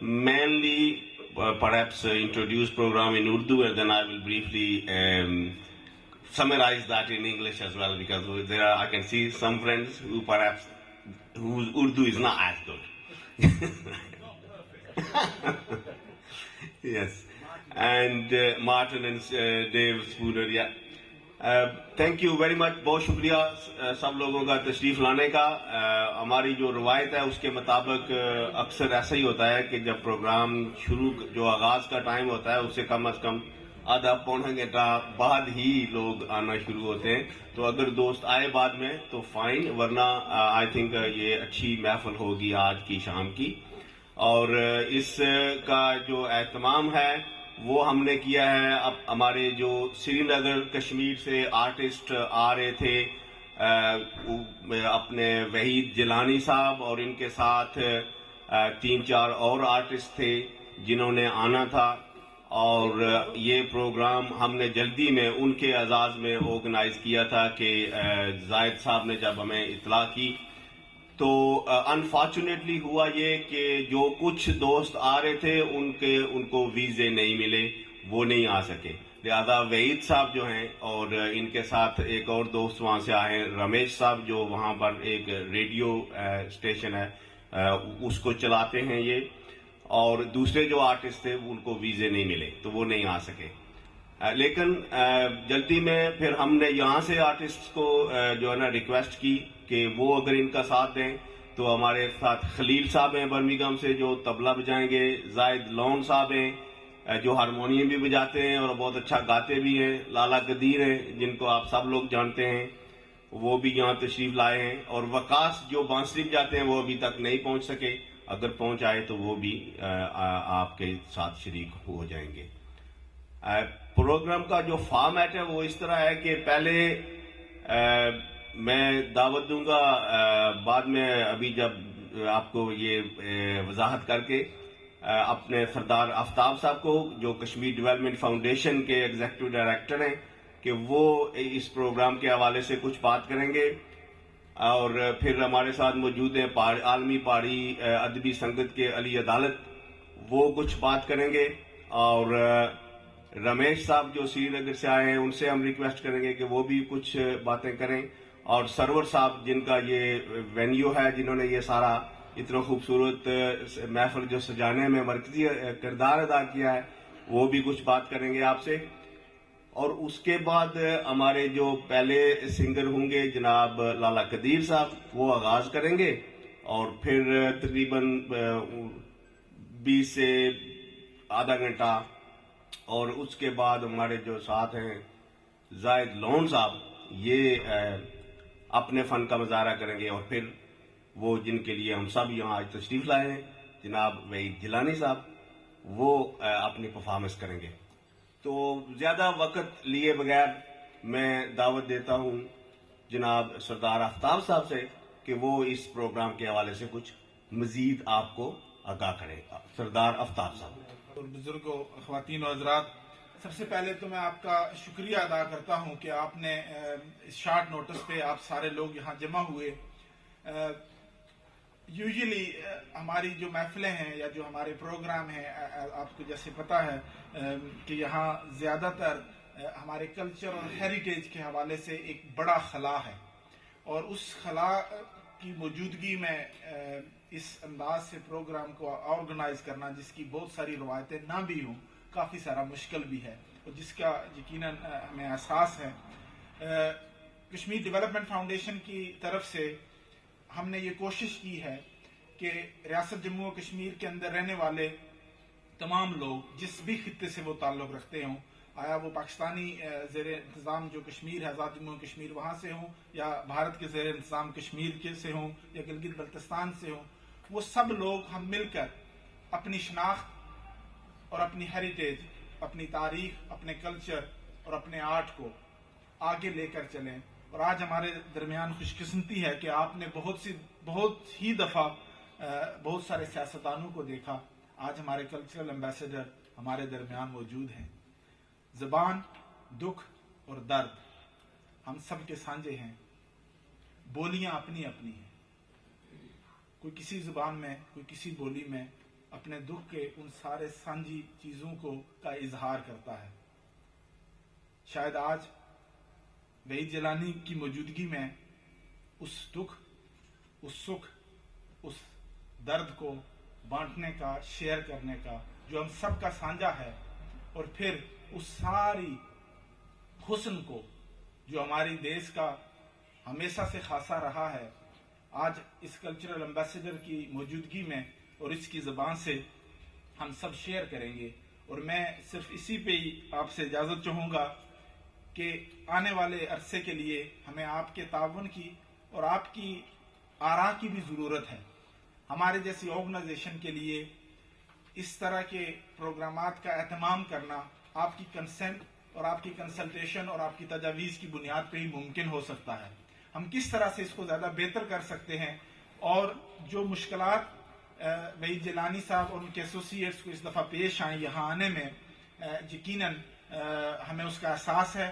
mainly perhaps introduce program in Urdu, and then I will briefly summarize that in English as well, because there are, I can see some friends who perhaps whose Urdu is not as good. Yes, and Martin and Dave Spooner, yeah. Thank you very much. بہت شکریہ سب لوگوں کا تشریف لانے کا. ہماری جو روایت ہے اس کے مطابق اکثر ایسا ہی ہوتا ہے کہ جب پروگرام شروع جو آغاز کا ٹائم ہوتا ہے اس سے کم از کم آدھا پونا گھنٹہ بعد ہی لوگ آنا شروع ہوتے ہیں. تو اگر دوست آئے بعد میں تو فائن, ورنہ آئی تھنک یہ اچھی محفل ہوگی آج کی شام کی. اور اس کا جو اہتمام ہے وہ ہم نے کیا ہے. اب ہمارے جو سری نگر کشمیر سے آرٹسٹ آ رہے تھے, اپنے وحید جیلانی صاحب اور ان کے ساتھ 3-4 اور آرٹسٹ تھے جنہوں نے آنا تھا, اور یہ پروگرام ہم نے جلدی میں ان کے اعزاز میں آرگنائز کیا تھا کہ زاہد صاحب نے جب ہمیں اطلاع کی تو انفارچونیٹلی ہوا یہ کہ جو کچھ دوست آ رہے تھے ان کو ویزے نہیں ملے, وہ نہیں آ سکے. لہذا وحید صاحب جو ہیں اور ان کے ساتھ ایک اور دوست وہاں سے آئے ہیں, رمیش صاحب, جو وہاں پر ایک ریڈیو اسٹیشن ہے اس کو چلاتے ہیں یہ, اور دوسرے جو آرٹسٹ تھے ان کو ویزے نہیں ملے تو وہ نہیں آ سکے. لیکن جلدی میں پھر ہم نے یہاں سے آرٹسٹ کو جو ہے نا ریکویسٹ کی کہ وہ اگر ان کا ساتھ دیں تو ہمارے ساتھ خلیل صاحب ہیں برمنگھم سے جو طبلہ بجائیں گے, زاہد لون صاحب ہیں جو ہارمونیم بھی بجاتے ہیں اور بہت اچھا گاتے بھی ہیں, لالا قدیر ہیں جن کو آپ سب لوگ جانتے ہیں, وہ بھی یہاں تشریف لائے ہیں, اور وقاص جو بانسری بجاتے ہیں وہ ابھی تک نہیں پہنچ سکے, اگر پہنچ آئے تو وہ بھی آپ کے ساتھ شریک ہو جائیں گے. پروگرام کا جو فارمیٹ ہے وہ اس طرح ہے کہ پہلے میں دعوت دوں گا, بعد میں ابھی جب آپ کو یہ وضاحت کر کے اپنے سردار آفتاب صاحب کو جو کشمیر ڈیولپمنٹ فاؤنڈیشن کے ایگزیکٹو ڈائریکٹر ہیں کہ وہ اس پروگرام کے حوالے سے کچھ بات کریں گے, اور پھر ہمارے ساتھ موجود ہیں عالمی پہاڑی ادبی سنگت کے علی عدالت, وہ کچھ بات کریں گے, اور رمیش صاحب جو سری نگر سے آئے ہیں ان سے ہم ریکویسٹ کریں گے کہ وہ بھی کچھ باتیں کریں, اور سرور صاحب جن کا یہ وینیو ہے, جنہوں نے یہ سارا اتنا خوبصورت محفل جو سجانے میں مرکزی کردار ادا کیا ہے, وہ بھی کچھ بات کریں گے آپ سے. اور اس کے بعد ہمارے جو پہلے سنگر ہوں گے جناب لالا قدیر صاحب, وہ آغاز کریں گے, اور پھر تقریباً 20 سے آدھا گھنٹہ, اور اس کے بعد ہمارے جو ساتھ ہیں زاہد لون صاحب, یہ اپنے فن کا مظاہرہ کریں گے, اور پھر وہ جن کے لیے ہم سب یہاں آج تشریف لائے ہیں جناب وحید جیلانی صاحب, وہ اپنی پرفارمنس کریں گے. تو زیادہ وقت لیے بغیر میں دعوت دیتا ہوں جناب سردار آفتاب صاحب سے کہ وہ اس پروگرام کے حوالے سے کچھ مزید آپ کو آگاہ کریں. سردار آفتاب صاحب. اور بزرگوں, خواتین و حضرات, سب سے پہلے تو میں آپ کا شکریہ ادا کرتا ہوں کہ آپ نے اس شارٹ نوٹس پہ آپ سارے لوگ یہاں جمع ہوئے. یوزلی ہماری جو محفلیں ہیں یا جو ہمارے پروگرام ہیں, آپ کو جیسے پتہ ہے کہ یہاں زیادہ تر ہمارے کلچر اور ہیریٹیج کے حوالے سے ایک بڑا خلا ہے, اور اس خلا کی موجودگی میں اس انداز سے پروگرام کو آرگنائز کرنا, جس کی بہت ساری روایتیں نہ بھی ہوں, کافی سارا مشکل بھی ہے, اور جس کا یقیناً ہمیں احساس ہے. کشمیر ڈیولپمنٹ فاؤنڈیشن کی طرف سے ہم نے یہ کوشش کی ہے کہ ریاست جموں و کشمیر کے اندر رہنے والے تمام لوگ جس بھی خطے سے وہ تعلق رکھتے ہوں, آیا وہ پاکستانی زیر انتظام جو کشمیر ہے, آزاد جموں و کشمیر, وہاں سے ہوں, یا بھارت کے زیر انتظام کشمیر کے سے ہوں, یا گلگت بلتستان سے ہوں, وہ سب لوگ ہم مل کر اپنی شناخت اور اپنی ہیریٹیج, اپنی تاریخ, اپنے کلچر اور اپنے آرٹ کو آگے لے کر چلیں. اور آج ہمارے درمیان خوش قسمتی ہے کہ آپ نے بہت ہی دفعہ بہت سارے سیاستدانوں کو دیکھا. آج ہمارے کلچرل ایمبیسڈر ہمارے درمیان موجود ہیں. زبان, دکھ اور درد ہم سب کے سانجے ہیں, بولیاں اپنی اپنی ہیں, کوئی کسی زبان میں, کوئی کسی بولی میں اپنے دکھ کے ان سارے سانجی چیزوں کا اظہار کرتا ہے. شاید آج وحید جیلانی کی موجودگی میں اس دکھ، اس سکھ، اس درد کو بانٹنے کا، شیئر کرنے کا، جو ہم سب کا سانجا ہے، اور پھر اس ساری حسن کو جو ہماری دیش کا ہمیشہ سے خاصا رہا ہے، آج اس کلچرل ایمبیسیڈر کی موجودگی میں اور اس کی زبان سے ہم سب شیئر کریں گے. اور میں صرف اسی پہ ہی آپ سے اجازت چاہوں گا کہ آنے والے عرصے کے لیے ہمیں آپ کے تعاون کی اور آپ کی آراء کی بھی ضرورت ہے. ہمارے جیسی آرگنائزیشن کے لیے اس طرح کے پروگرامات کا اہتمام کرنا آپ کی کنسنٹ اور آپ کی کنسلٹیشن اور آپ کی تجاویز کی بنیاد پہ ہی ممکن ہو سکتا ہے. ہم کس طرح سے اس کو زیادہ بہتر کر سکتے ہیں، اور جو مشکلات وحید جیلانی صاحب اور ان کے ایسوسیٹس کو اس دفعہ پیش آئیں یہاں آنے میں، یقیناً ہمیں اس کا احساس ہے.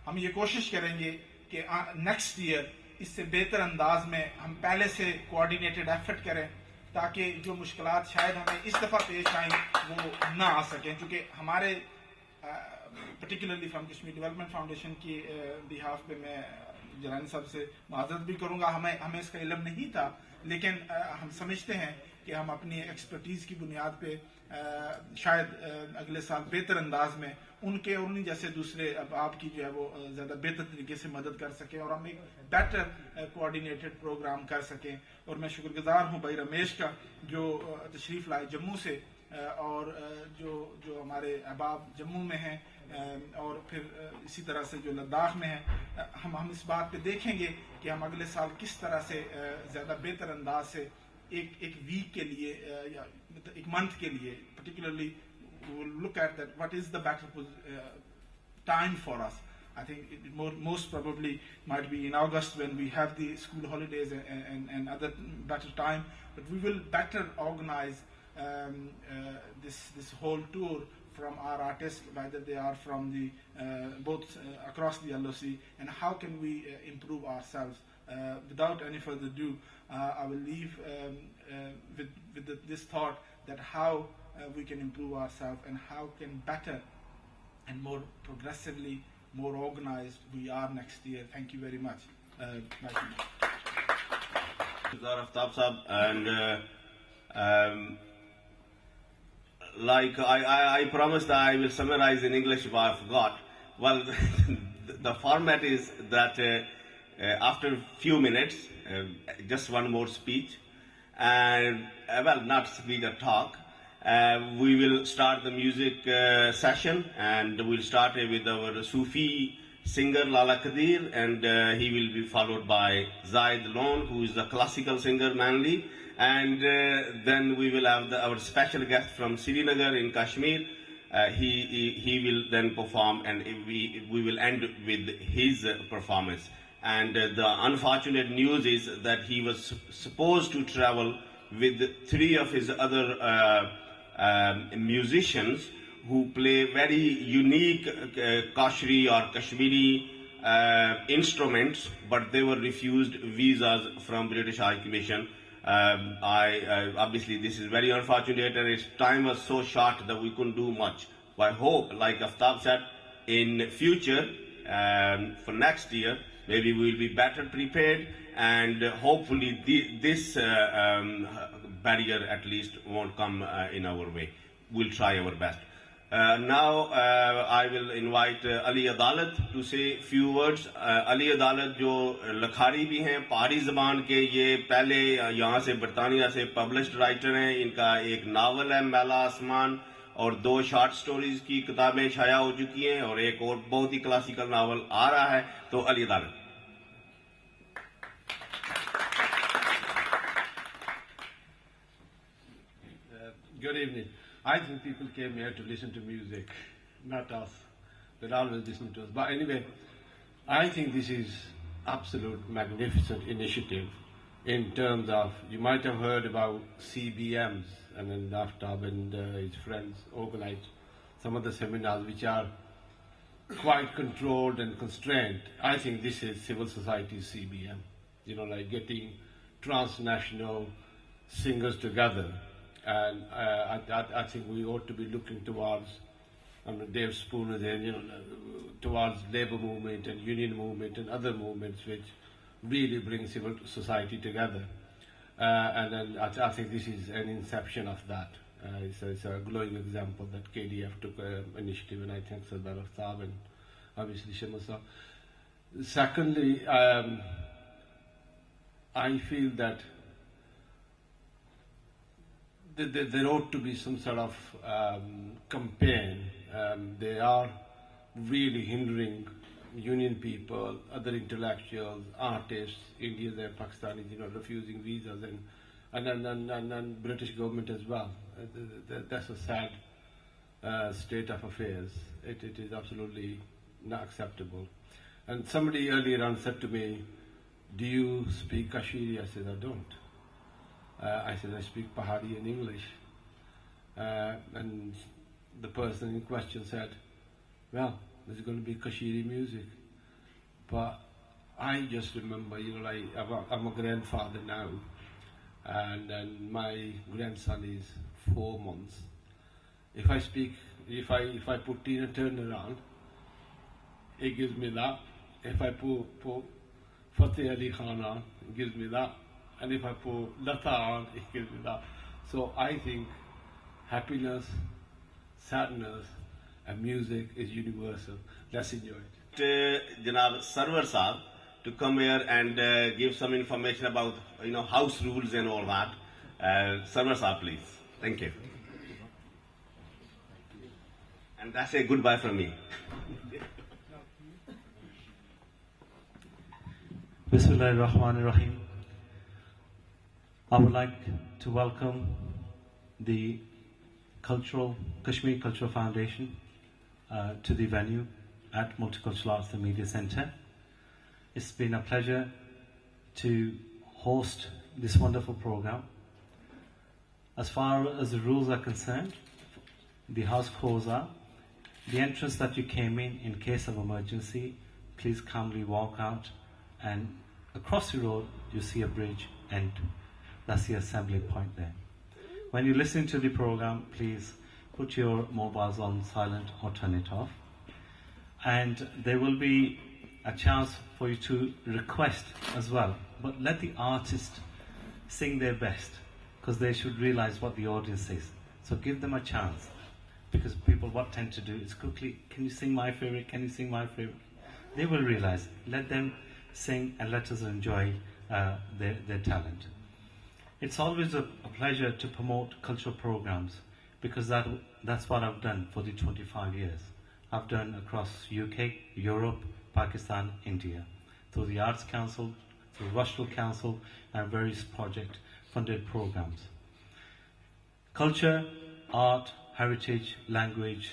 ہم یہ کوشش کریں گے کہ نیکسٹ ایئر اس سے بہتر انداز میں ہم پہلے سے کوآرڈینیٹڈ ایفرٹ کریں، تاکہ جو مشکلات شاید ہمیں اس دفعہ پیش آئیں وہ نہ آ سکیں. چونکہ ہمارے particularly from Kashmir development foundation کی بہاف پہ میں جیلانی صاحب سے معذرت بھی کروں گا، ہمیں اس کا علم نہیں تھا، لیکن ہم سمجھتے ہیں کہ ہم اپنی ایکسپرٹیز کی بنیاد پہ شاید اگلے سال بہتر انداز میں ان کے اور انہیں جیسے دوسرے آپ کی جو ہے وہ زیادہ بہتر طریقے سے مدد کر سکیں اور ہم ایک بیٹر کوآرڈینیٹڈ پروگرام کر سکیں. اور میں شکر گزار ہوں بھائی رمیش کا جو تشریف لائے جموں سے، اور جو ہمارے احباب جموں میں ہیں، اور پھر اسی طرح سے جو لداخ میں ہیں. ہم اس بات پہ دیکھیں گے کہ ہم اگلے سال کس طرح سے زیادہ بہتر انداز سے ایک ویک کے لیے یا ایک منتھ کے لیے particularly we'll look at that what is the better time for us. I think most probably might be in August when we have the school holidays and other better time, but we will better organize this whole tour from our artists, whether they are from the both across the LOC, and how can we improve ourselves. Without any further ado, I will leave with this thought that how we can improve ourselves and how can better and more progressively, more organized we are next year. Thank you very much. Aftab Sahab, and like I promised that I will summarize in English if I forgot. Well, the format is that after a few minutes, just one more speech, and not speak or talk. We will start the music session, and we'll start with our Sufi singer Lala Qadir, and he will be followed by Zaid Lone, who is the classical singer mainly, and then we will have our special guest from Srinagar in Kashmir. He will then perform, and we will end with his performance. And the unfortunate news is that he was supposed to travel with 3 of his other musicians who play very unique Kashri or Kashmiri instruments, but they were refused visas from British High Commission. Obviously this is very unfortunate, and its time was so short that we couldn't do much. But I hope, like Aftab said, in future, for next year, maybe we'll be better prepared, and hopefully this barrier at least won't come in our way. We'll try our best. Now I will invite Ali Adalat to say few words. Ali Adalat جو لکھاری بھی ہیں پہاڑی زبان کے، یہ پہلے یہاں سے برطانیہ سے پبلشڈ رائٹر ہیں. ان کا ایک ناول ہے میلا آسمان، اور 2 شارٹ سٹوریز کی کتابیں شائع ہو چکی ہیں، اور ایک اور بہت ہی کلاسیکل ناول آ رہا ہے. تو علی عدالت. Good evening. I think people came here to listen to music, not us. They're always listening to us. But anyway, I think this is absolute magnificent initiative in terms of, you might have heard about CBMs, and then Aftab and his friends organize some of the seminars which are quite controlled and constrained. I think this is civil society's CBM, like getting transnational singers together And I think we ought to be looking towards, Dave Spooner there, towards labour movement and union movement and other movements which really bring civil society together. And then I think this is an inception of that. It's a glowing example that KDF took initiative, and I thank Sardar Aftab and obviously Shemasa. Secondly, I feel that there ought to be some sort of campaign. They are really hindering union people, other intellectuals, artists, Indians and Pakistanis, refusing visas, and British government as well. That's a sad state of affairs. It is absolutely not acceptable. And somebody earlier on said to me, "Do you speak Kashmiri?" I said, "I don't." I said, "I speak Pahari and English." And the person in question said, "Well, there's going to be Kashmiri music." But I just remember, I'm a grandfather now, and my grandson is 4 months. If I put Tina Turner on, it gives me that. If I put Fateh Ali Khan on, it gives me that. And if I put Lata on, it gives me that. So I think happiness, sadness, and music is universal. Let's enjoy it. Janab Sarwar Saab to come here and give some information about house rules and all that. Sarwar Saab, please. Thank you. And that's a goodbye from me. Bismillahirrahmanirrahim. I would like to welcome the Kashmir Cultural Foundation to the venue at Multicultural Arts and Media Centre. It's been a pleasure to host this wonderful program. As far as the rules are concerned, the house calls are, the entrance that you came in case of emergency, please calmly walk out, and across the road you see a bridge, and that's the assembly point there. When you listen to the program, please put your mobiles on silent or turn it off. And there will be a chance for you to request as well. But let the artist sing their best, because they should realize what the audience says. So give them a chance, because people what tend to do is quickly, can you sing my favorite, can you sing my favorite? They will realize, let them sing and let us enjoy their talent. It's always a pleasure to promote cultural programs, because that's what I've done for the 25 years. I've done across UK, Europe, Pakistan, India, through the Arts Council, through Rushville Council, and various project-funded programs. Culture, art, heritage, language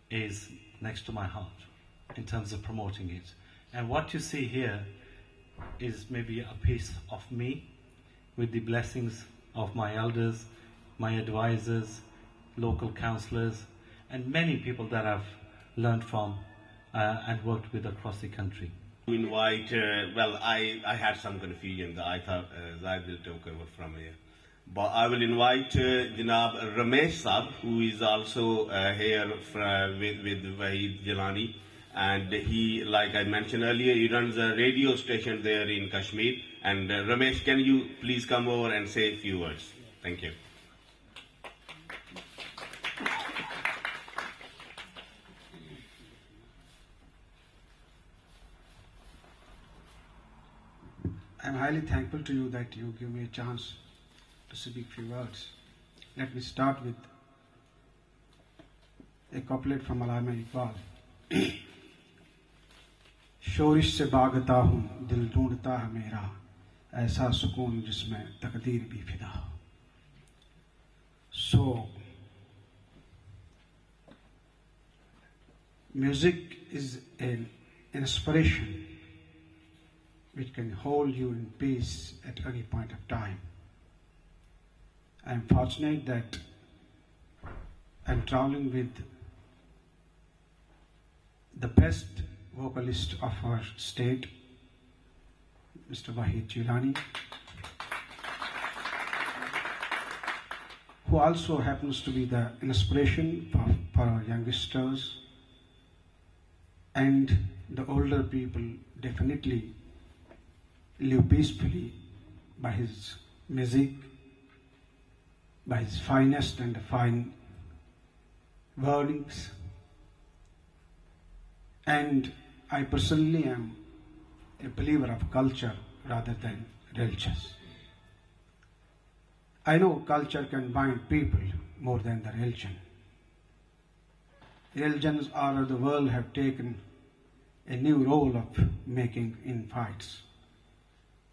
is next to my heart in terms of promoting it. And what you see here is maybe a piece of me, with the blessings of my elders, my advisors, local councillors, and many people that I've learned from and worked with across the country. To invite, I had some confusion that I thought Zaid will take over from here. But I will invite Janab Ramesh Saab, who is also here with Wahid Jilani. And he, like I mentioned earlier, he runs a radio station there in Kashmir. And Ramesh, can you please come over and say a few words? Thank you. I'm highly thankful to you that you give me a chance to speak a few words. Let me start with a couplet from Allama Iqbal. शोरिश से भागता हूँ दिल ढूंढता है मेरा ऐसा सुकून जिसमें तकदीर भी फिदा हो. So music is an inspiration which can hold you in peace at any point of time. I am fortunate that I'm traveling with the best vocalist of our state, Mr. Wahid Jilani, who also happens to be the inspiration for our youngsters, and the older people definitely live peacefully by his music, by his finest and fine wordings. And I personally am a believer of culture rather than religious. I know culture can bind people more than the religion. Religions all over the world have taken a new role of making infights.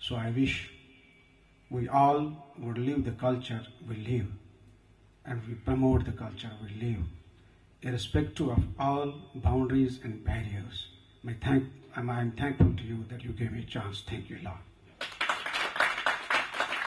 So I wish we all would live the culture we live, and we promote the culture we live, irrespective of all boundaries and barriers. I'm thankful to you that you gave me a chance. Thank you, Lord.